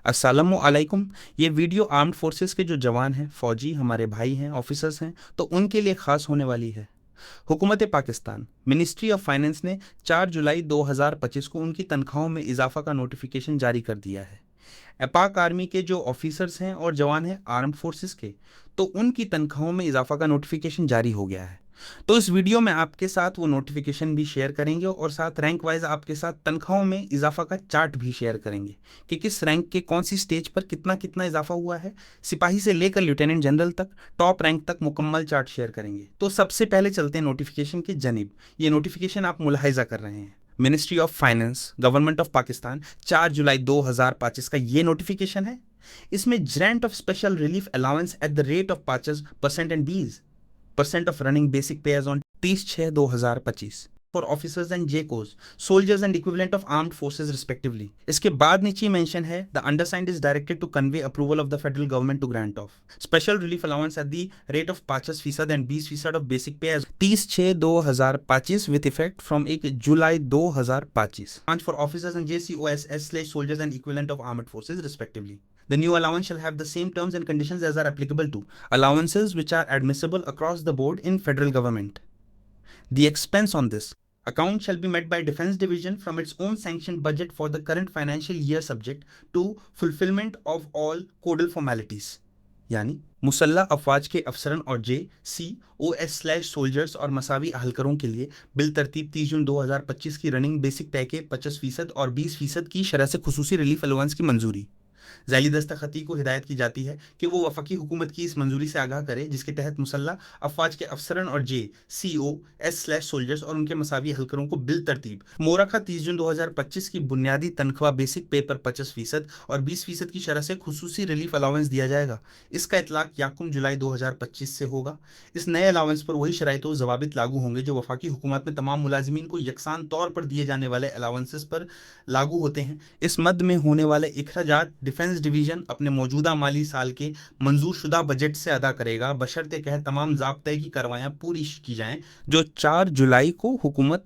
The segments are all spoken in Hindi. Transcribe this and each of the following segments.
अस्सलामु अलैकुम। ये वीडियो आर्म्ड फोर्सेस के जो जवान हैं, फौजी हमारे भाई हैं, ऑफिसर्स हैं, तो उनके लिए खास होने वाली है। हुकूमत पाकिस्तान मिनिस्ट्री ऑफ फाइनेंस ने 4 जुलाई 2025 को उनकी तनख्वाहों में इजाफा का नोटिफिकेशन जारी कर दिया है। पाक आर्मी के जो ऑफिसर्स हैं और जवान हैं आर्म्ड फोर्सेस के, तो उनकी तनख्वाहों में इजाफा का नोटिफिकेशन जारी हो गया है। तो इस वीडियो में आपके साथ वो नोटिफिकेशन भी शेयर करेंगे और साथ रैंक वाइज आपके साथ तनख्वाहों में इजाफा का चार्ट भी शेयर करेंगे कि किस रैंक के कौन सी स्टेज पर कितना कितना इजाफा हुआ है। सिपाही से लेकर लेफ्टिनेंट जनरल तक, टॉप रैंक तक मुकम्मल चार्ट शेयर करेंगे। तो सबसे पहले चलते हैं नोटिफिकेशन के जनिब। ये नोटिफिकेशन आप मुलाहिजा कर रहे हैं, ministry of finance, government of Pakistan, 4 जुलाई 2025 का ये नोटिफिकेशन है। इसमें grant of special relief allowance at the rate of 5% and 20% of running basic pay as on 30/6/2025 for officers and JCOs, soldiers and equivalent of armed forces respectively. इसके बाद नीचे मेंशन है the undersigned is directed to convey approval of the federal government to grant of special relief allowance at the rate of 5% and 20% of basic pay as 30/6/2025 with effect from 1 जुलाई 2025 for officers and JCOSS/soldiers and equivalent of armed forces respectively. The new allowance shall have the same terms and conditions as are applicable to allowances which are admissible across the board in federal government. The expense on this account shall be met by Defence Division from its own sanctioned budget for the current financial year subject to fulfillment of all codal formalities. यानी मुसल्ला अफवाज के अफसरन और JCOS/सोल्जर्स और मसावी अहलकरों के लिए बिल तरतीब 30 जून 2025 की रनिंग बेसिक पे के 50% और 20% की शरह से खुसूसी रिलीफ अलाउंस की मंजूरी। ज़ैली दस्तखती को हिदायत की जाती है कि वो वफाकी हुकूमत की इस मंजूरी से आगाह करे जिसके तहत मुसल्ला अफवाज के अफसरन और JCOS/सोल्जर्स और उनके मसावी हलकरों को बिल तरतीब मोरखा 30 जून 2025 की बुनियादी तनख्वाह बेसिक पे पर 50% और 20% की शरह से खुसूसी रिलीफ अलाउंस दिया जाएगा। इसका इतलाक 1 जुलाई 2025 से होगा। इस नए अलाउंस पर वही शराइत व जवाबित लागू होंगे जो वफाकी हुकूमत में तमाम मुलाजिमीन को यकसान तौर पर दिए जाने वाले अलाउंसेस पर लागू होते हैं। इस मद में होने वाले अखराजात डिफेंस डिवीजन अपने मौजूदा माली साल के मंजूर शुदा बजट से अदा करेगा, बशर्ते कह तमाम ज़ाब्ते की कार्रवाइयाँ पूरी की जाएं जो 4 जुलाई को हुकूमत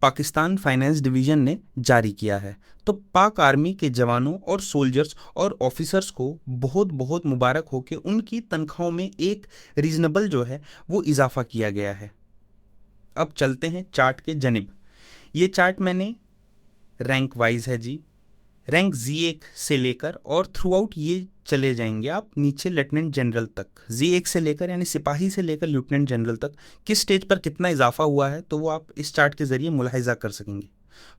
पाकिस्तान फाइनेंस डिवीजन ने जारी किया है। तो पाक आर्मी के जवानों और सोल्जर्स और ऑफिसर्स को बहुत बहुत मुबारक हो कि उनकी तनख्वाहों में एक रीजनेबल जो है वो इजाफा किया गया है। अब चलते हैं चार्ट के जनिब। ये चार्ट मैंने रैंक वाइज है जी, रैंक Z1 से लेकर और थ्रू आउट ये चले जाएंगे आप नीचे लेफ्टिनेंट जनरल तक। Z1 से लेकर यानी सिपाही से लेकर लेफ्टिनेंट जनरल तक किस स्टेज पर कितना इजाफा हुआ है तो वो आप इस चार्ट के जरिए मुलाहिजा कर सकेंगे।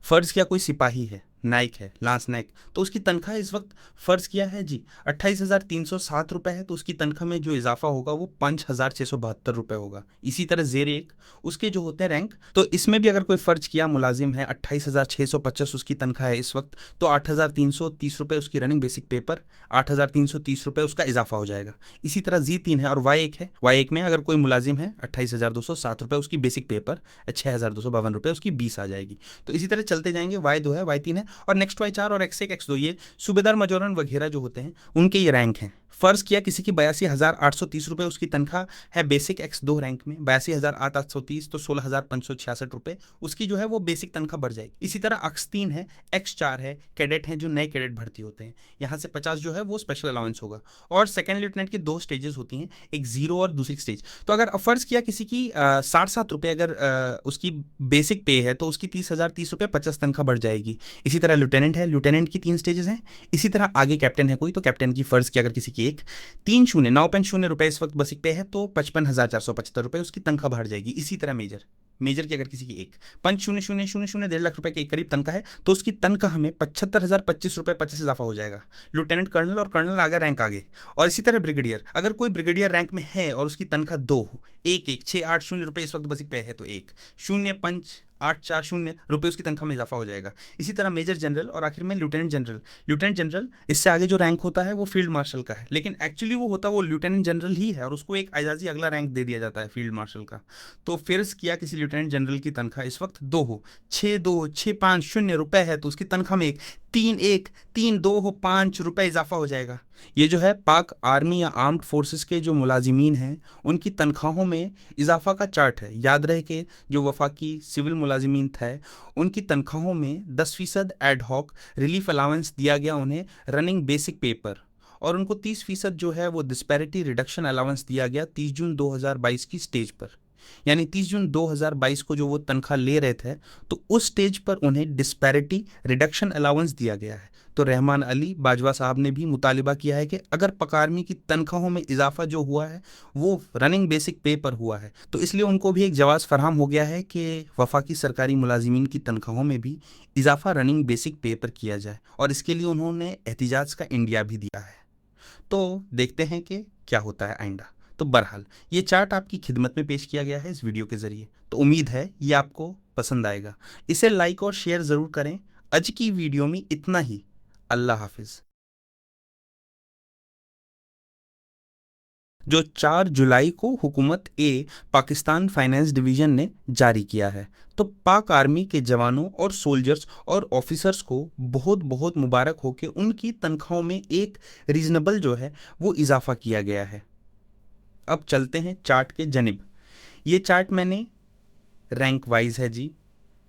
फ़र्ज़ किया कोई सिपाही है, नाइक है, लांस नाइक, तो उसकी तनख्वाह इस वक्त फ़र्ज़ किया है जी 28,307 रुपये है, तो उसकी तनख्वाह में जो इजाफा होगा वो 5,672 रुपये होगा। इसी तरह Z1 उसके जो होते हैं रैंक, तो इसमें भी अगर कोई फ़र्ज किया मुलाजिम है 28,650 उसकी तनख्वाह है इस वक्त, तो 8,330 रुपये उसकी रनिंग बेसिक पे पर 8,330 रुपये उसका इजाफा हो जाएगा। इसी तरह Z3 है और Y1 है, Y1 में अगर कोई मुलाजिम है 28,207 रुपये उसकी बेसिक पे पर 6,252 रुपये उसकी 20 आ जाएगी। तो इसी तरह चलते जाएंगे। Y2 है, Y3 है और नेक्स्ट Y4 और X1 X2 ये सूबेदार मजोरन वगैरह जो होते हैं उनके ये रैंक हैं। फ़र्ज़ किया किसी की 82,830 रुपये उसकी तनख्वाह है बेसिक X2 रैंक में, 82,830 तो 16,566 रुपये उसकी जो है वो बेसिक तनख्वाह बढ़ जाएगी। इसी तरह X3 है, X4 है, कैडेट हैं जो नए कैडेट भर्ती होते हैं, यहाँ से 50 जो है वो स्पेशल अलाउंस होगा। और सेकेंड लेफ्टिनेंट की 2 स्टेजेस होती हैं, एक 0 और दूसरी स्टेज। तो अगर फ़र्ज़ किया किसी की 67 रुपये अगर उसकी बेसिक पे है तो उसकी 30,030 रुपये 50 तनख्वाह बढ़ जाएगी। इसी तरह लेफ्टिनेंट है, लेफ्टिनेंट की 3 स्टेजेस हैं। इसी तरह आगे कैप्टन है कोई, तो कैप्टन की फ़र्ज़ की अगर किसी की 9.0 रुपये इस वक्त बेसिक पे है तो 55,475 रुपये उसकी तनख्वाह बढ़ जाएगी। इसी तरह मेजर की अगर किसी की 5,000,000 1.5 लाख रुपए के करीब तनख्वाह है तो उसकी तनख्वाह में 75,025 रुपये 50 इजाफा हो जाएगा। लेफ्टिनेंट कर्नल और कर्नल आगे रैंक आगे। और इसी तरह ब्रिगेडियर, अगर कोई ब्रिगेडियर रैंक में है और उसकी तनख्वाह 2 1,1,680 रुपये इस वक्त बेसिक पे है तो 1,0,5,840 रुपये उसकी तनख्वाह में इजाफा हो जाएगा। इसी तरह मेजर जनरल और आखिर में लेफ्टिनेंट जनरल इससे आगे जो रैंक होता है वो फील्ड मार्शल का है, लेकिन एक्चुअली वो लेफ्टिनेंट जनरल ही है और उसको एक एजाजी अगला रैंक दे दिया जाता है फील्ड मार्शल का। तो फ़र्ज़ किया किसी लेफ्टिनेंट जनरल की तनख्वाह इस वक्त 6,650 रुपये है तो उसकी तनख्वाह में 3,1,3,2,5 रुपये इजाफा हो जाएगा। ये जो है पाक आर्मी या आर्म्ड फोर्सेस के जो मुलाजिमीन हैं उनकी तनख्वाहों में इजाफा का चार्ट है। याद रहे कि जो वफाकी सिविल मुलाजिमीन थे उनकी तनख्वाहों में 10% एड हॉक रिलीफ अलाउंस दिया गया उन्हें रनिंग बेसिक पे पर, और उनको 30% जो है वो डिस्पैरिटी रिडक्शन अलाउंस दिया गया 30 जून 2022 की स्टेज पर। यानी 30 जून 2022 को जो वो तनख्वाह ले रहे थे तो उस स्टेज पर उन्हें डिस्पैरिटी रिडक्शन अलाउंस दिया गया है। तो रहमान अली बाजवा साहब ने भी मुतालिबा किया है कि अगर पकारमी की तनख्वाहों में इजाफा जो हुआ है वो रनिंग बेसिक पे पर हुआ है, तो इसलिए उनको भी एक जवाज़ फराहम हो गया है कि वफाकी सरकारी मुलाजिमीन की तनख्वाहों में भी इजाफा रनिंग बेसिक पे पर किया जाए, और इसके लिए उन्होंने एहतिजाज का इंडिया भी दिया है। तो देखते हैं कि क्या होता है आइंदा। तो बहरहाल ये चार्ट आपकी खिदमत में पेश किया गया है इस वीडियो के ज़रिए, तो उम्मीद है ये आपको पसंद आएगा। इसे लाइक और शेयर ज़रूर करें। आज की वीडियो में इतना ही। अल्लाह हाफिज़। जो 4 जुलाई को हुकूमत पाकिस्तान फाइनेंस डिवीज़न ने जारी किया है, तो पाक आर्मी के जवानों और सोल्जर्स और ऑफिसर्स को बहुत बहुत मुबारक हो कि उनकी तनख्वाहों में एक रीज़नेबल जो है वो इजाफा किया गया है। अब चलते हैं चार्ट के जनिब। ये चार्ट मैंने रैंक वाइज है जी,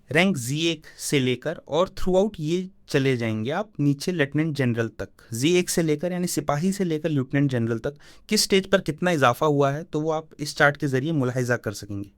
रैंक Z1 से लेकर और थ्रू आउट ये चले जाएंगे आप नीचे लेफ्टिनेंट जनरल तक। Z1 से लेकर यानी सिपाही से लेकर लेफ्टिनेंट जनरल तक किस स्टेज पर कितना इजाफा हुआ है तो वो आप इस चार्ट के जरिए मुलाहिजा कर सकेंगे।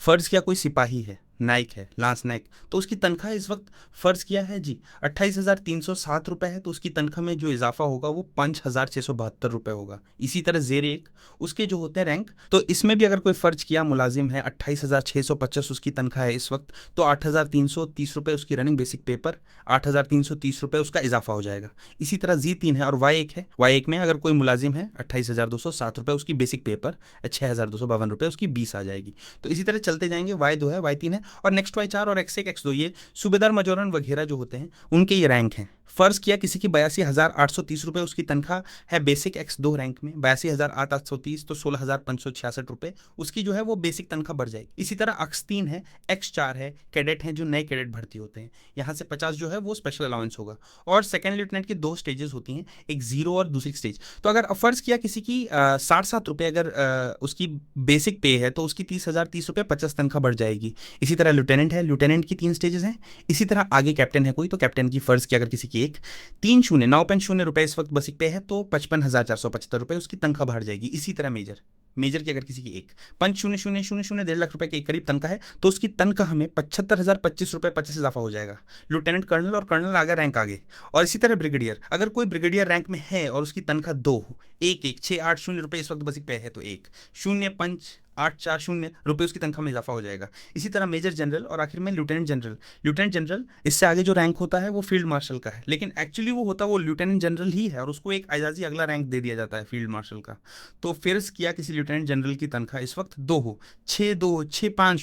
फ़र्ज़ किया कोई सिपाही है, नाइक है, लांस नाइक, तो उसकी तनख्वाह इस वक्त फ़र्ज़ किया है जी 28,307 रुपये है, तो उसकी तनख्वाह में जो इजाफा होगा वो 5,672 रुपये होगा। इसी तरह ज़ेर एक उसके जो होते हैं रैंक, तो इसमें भी अगर कोई फ़र्ज़ किया मुलाजिम है 28,650 उसकी तनख्वाह है इस वक्त, तो 8,330 रुपये उसकी रनिंग बेसिक पे पर 8,330 रुपये उसका इजाफा हो जाएगा। इसी तरह Z3 है और Y1 है। Y1 में अगर कोई मुलाजिम है 28,207 रुपये उसकी बेसिक पे पर 6,252 रुपये उसकी 20 आ जाएगी। तो इसी तरह चलते जाएंगे। Y2 है, Y3 है और नेक्स्ट Y4 और X1 X2 ये सूबेदार मजोरन वगैरह जो होते हैं उनके ये रैंक हैं। फ़र्ज़ किया किसी की 82,830 रुपये उसकी तनख्वाह है बेसिक X2 रैंक में, 82,830 तो 16,566 रुपये उसकी जो है वो बेसिक तनख्वाह बढ़ जाएगी। इसी तरह X3 है, X4 है, कैडेट हैं जो नए कैडेट भर्ती होते हैं, यहाँ से 50 जो है वो स्पेशल अलाउंस होगा। और सेकेंड लेफ्टिनेंट की 2 स्टेजेस होती हैं, एक जीरो और दूसरी स्टेज। तो अगर फ़र्ज़ किया किसी की 60,7 रुपये अगर उसकी बेसिक पे है तो उसकी 30,030 रुपये 50 तनख्वाह बढ़ जाएगी। इसी तरह लिeutenant है, लिeutenant की 3 स्टेजेस हैं। इसी तरह आगे कैप्टन है कोई, तो कैप्टन की फ़र्ज़ की अगर किसी की एक 3,090 इस वक्त बेसिक पे है तो 55,475 रुपये उसकी तनख्वाह बढ़ जाएगी। इसी तरह मेजर की अगर किसी की एक 5,000,000 1.5 लाख रुपए के करीब तनख्वाह है तो उसकी तनख्वाह में 75,025 रुपये 50 इजाफा हो जाएगा। लिeutenant कर्नल और कर्नल आगे रैंक आगे। और इसी तरह ब्रिगेडियर, अगर कोई ब्रिगेडियर रैंक में है और उसकी तनख्वाह 2 1,1,680 रुपये इस वक्त बेसिक पे है तो 1,0,5,840 रुपये उसकी तनख्वाह में इजाफा हो जाएगा। इसी तरह मेजर जनरल और आखिर में लेफ्टिनेंट जनरल इससे आगे जो रैंक होता है वो फील्ड मार्शल का है, लेकिन एक्चुअली वो होता है वो लेफ्टिनेंट जनरल ही है और उसको एक एजाजी अगला रैंक दे दिया जाता है फील्ड मार्शल का। तो फिर किया किसी लेफ्टिनेंट जनरल की तनख्वाह इस वक्त 2 हो 6,2,6,5